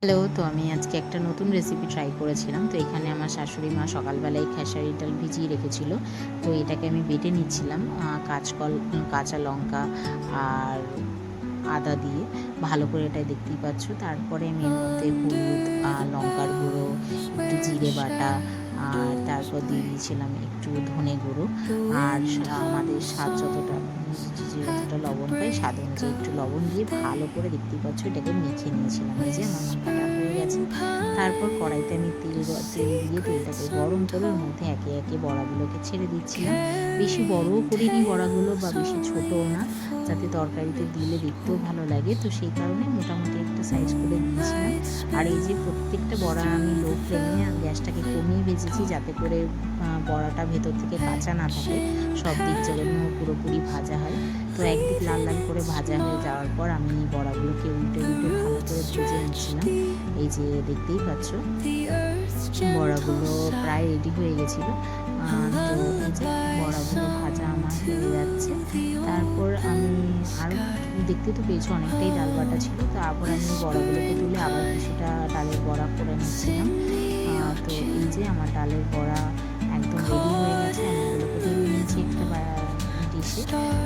Hello, তো আমি আজকে একটা নতুন রেসিপি ট্রাই করেছিলাম। তো এখানে আমার শাশুড়ি মা সকালবেলায় খেসারির ডাল ভিজিয়ে রেখেছিল। তো এটাকে আমি বেটে নিচ্ছিলাম কাঁচা লঙ্কা আর আদা দিয়ে ভালো করে, এটা দেখতেই পাচ্ছ। তারপরে আমি এর মধ্যে হলুদ, লঙ্কার গুঁড়ো, একটু জিরে বাটা, আর তারপর দিয়ে দিয়েছিলাম একটু ধনে গুঁড়ো, আর আমাদের স্বাদ যতটা লবণ পাই স্বাদ অনুযায়ী একটু লবণ দিয়ে ভালো করে, দেখতেই পাচ্ছ, এটাকে মেখে নিয়েছিলাম। এই যে আমার মাখাটা হয়ে গেছে। তারপর কড়াইতে আমি তেল দিয়ে তেলটাকে গরম করে ওর মধ্যে একে একে বড়াগুলোকে ছেড়ে দিচ্ছিলাম। বেশি বড়ও করিনি বড়াগুলো, বা বেশি ছোটও না, যাতে তরকারিতে দিলে দেখতেও ভালো লাগে। তো সেই কারণে মোটামুটি একটা সাইজ করে দিয়েছিলাম। আর এই যে প্রত্যেকটা বড়া আমি লো ফ্লেমে গ্যাসটাকে কমিয়ে ভেজেছি, যাতে করে বড়াটা ভেতর থেকে কাঁচা না থাকে, সব দিক যেন পুরোপুরি ভাজা হয়। তো একদিক লাল লাল করে ভাজা হয়ে যাওয়ার পর আমি বড়াগুলোকে উল্টে উল্টে ভালো করে ভেজে নিচ্ছিলাম। এই যে দেখতেই পাচ্ছ, বড়াগুলো প্রায় রেডি হয়ে গেছিলো। তো এই যে বড়াগুলো ভাজা আমার হয়ে যাচ্ছে। তারপর আমি আরও, দেখতে তো পেয়েছো, অনেকটাই ডাল বাটা ছিল। তো আবার আমি বড়াগুলোকে তুলে আবার কিছুটা ডালের বড়া করে নিচ্ছিলাম। তো এই যে আমার ডালের বড়া একদম রেডি হয়ে গেছে। আমি এগুলোকে ঢেলে নিয়েছি একটা ডিশে।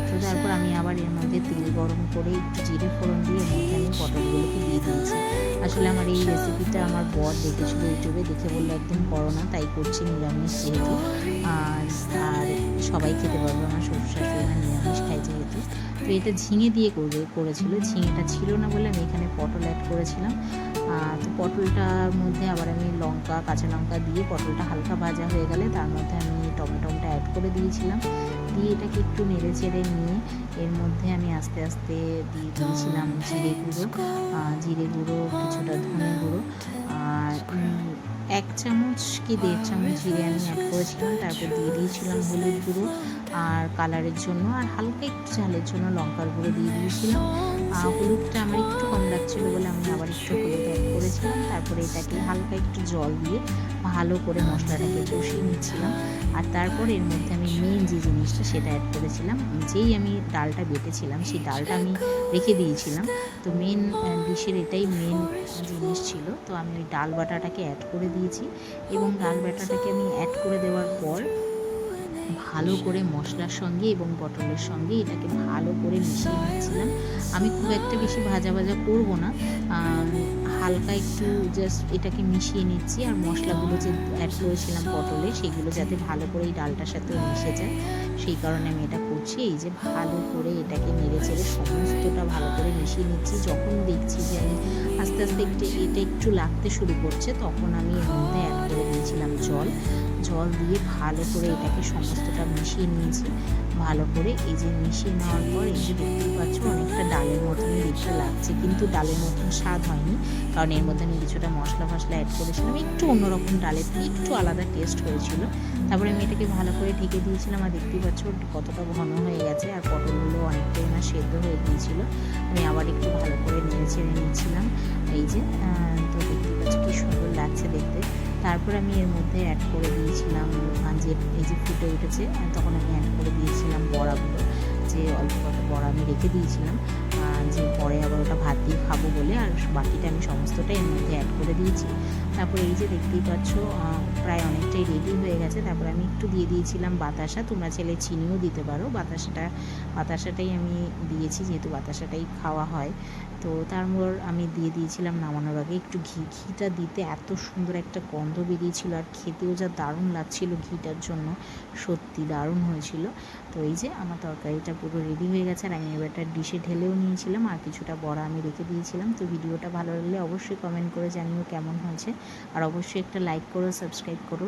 তো তারপর আমি আবার এর মধ্যে তেল গরম করে একটু জিরে ফোড়ন দিয়ে এর মধ্যে আমি পটলগুলোকে দিয়ে দিয়েছি। আসলে আমার এই রেসিপিটা আমার বর দেখেছিল ইউটিউবে, দেখে বললো একদম করো না, তাই করছি, নিরামিষ যেহেতু। আর সবাই খেতে পারবে, আমার শ্বশুর শাশুড়ি মা নিরামিষ খায় যেহেতু। তো এটা ঝিঙে দিয়ে করেছিল, ঝিঙেটা ছিল না বলে আমি এখানে পটল অ্যাড করেছিলাম। তো পটলটার মধ্যে আবার আমি কাঁচা লঙ্কা দিয়ে পটলটা হালকা ভাজা হয়ে গেলে তার মধ্যে আমি টমেটোটা অ্যাড করে দিয়েছিলাম। দিয়ে এটাকে একটু নেড়ে চেড়ে নিয়ে এর মধ্যে আমি আস্তে আস্তে দিয়ে দিয়েছিলাম জিরে গুঁড়ো, কিছুটা ধনে গুঁড়ো, আর 1 চামচ কি 1.5 চামচ জিরে আমি অ্যাড করেছিলাম। তারপর দিয়ে দিয়েছিলাম হলুদ গুঁড়ো আর কালারের জন্য, আর হালকা একটু ঝালের জন্য লঙ্কার গুঁড়ো দিয়ে দিয়েছিলাম। হলুদটা আমার একটু কম লাগছিলো বলে আমি আবার একটু হলুদ অ্যাড করেছিলাম। তারপরে এটাকে হালকা একটু জল দিয়ে ভালো করে মশলাটাকে কষিয়ে নিচ্ছিলাম। আর তারপর এর মধ্যে আমি মেন যে জিনিসটা সেটা অ্যাড করেছিলাম। যেই আমি ডালটা বেটেছিলাম সেই ডালটা আমি রেখে দিয়েছিলাম। তো মেন ডিশের এটাই মেন জিনিস ছিল। তো আমি ওই ডাল বাটাটাকে অ্যাড করে দিয়েছি, এবং ডাল বাটাটাকে আমি অ্যাড করে দেওয়ার পর ভালো করে মশলার সঙ্গে এবং পটলের সঙ্গে এটাকে ভালো করে মিশিয়ে নিচ্ছিলাম। আমি খুব একটা বেশি ভাজা করব না, হালকা একটু জাস্ট এটাকে মিশিয়ে নিচ্ছি। আর মশলাগুলো যে অ্যাড করেছিলাম পটলে, সেগুলো যাতে ভালো করে এই ডালটার সাথে মিশে যায়, সেই কারণে আমি এটা করছি। এই যে ভালো করে এটাকে নেড়ে চেড়ে সমস্তটা ভালো করে মিশিয়ে নিচ্ছি। যখন দেখছি যে আমি আস্তে আস্তে এটা একটু লাগতে শুরু করছে, তখন আমি এর মধ্যে অ্যাড করে দিয়েছিলাম জল দিয়ে ভালো করে এটাকে সমস্তটা মিশিয়ে নিয়েছি ভালো করে। এই যে মিশিয়ে নেওয়ার পর এই যে দেখতেই পাচ্ছ, অনেকটা ডালের মতনই দেখতে লাগছে, কিন্তু ডালের মতন স্বাদ হয়নি, কারণ এর মধ্যে আমি কিছুটা মশলা অ্যাড করেছিলাম। একটু অন্যরকম, ডালের একটু আলাদা টেস্ট হয়েছিল। তারপরে আমি এটাকে ভালো করে ঢেকে দিয়েছিলাম। আর দেখতেই পাচ্ছ কতটা ঘন হয়ে গেছে, আর পটলগুলো অনেকটাই না সেদ্ধ হয়ে গিয়েছিল। আমি আবার একটু ভালো করে নেড়ে ছেড়ে নিয়েছিলাম। এই যে তো দেখতেই পাচ্ছ কি সুন্দর লাগছে দেখতে। তারপর আমি এর মধ্যে অ্যাড করে দিয়েছিলাম যে এই যে ফুটে উঠেছে, তখন আমি অ্যাড করে দিয়েছিলাম বড়াগুলো, যে অল্প কটা বড়া আমি রেখে দিয়েছিলাম, যে পরে আবার ওটা ভাত দিয়ে খাবো বলে। আর বাকিটা আমি সমস্তটাই এর মধ্যে অ্যাড করে দিয়েছি। তারপরে এই যে দেখতেই পাচ্ছ প্রায় অনেকটাই রেডি হয়ে গেছে। তারপর আমি একটু দিয়ে দিয়েছিলাম বাতাসা, তোমরা চাইলে চিনিও দিতে পারো। বাতাসাটাই আমি দিয়েছি, যেহেতু বাতাসাটাই খাওয়া হয়। তো তারপর আমি দিয়ে দিয়েছিলাম নামানোর আগে একটু ঘিটা দিতে এত সুন্দর একটা গন্ধ বেরিয়েছিল, আর খেতেও যা দারুণ লাগছিল ঘিটার জন্য, সত্যি দারুণ হয়েছিল। তো এই যে আমার তরকারিটা পুরো রেডি হয়ে গেছে, আর আমি এবার একটা ডিশে ঢেলেও নিয়েছিলাম, আর কিছুটা বড়া আমি রেখে দিয়েছিলাম। তো ভিডিওটা ভালো লাগলে অবশ্যই কমেন্ট করে জানিও কেমন হয়েছে, আর অবশ্যই একটা লাইক করো, সাবস্ক্রাইব করো।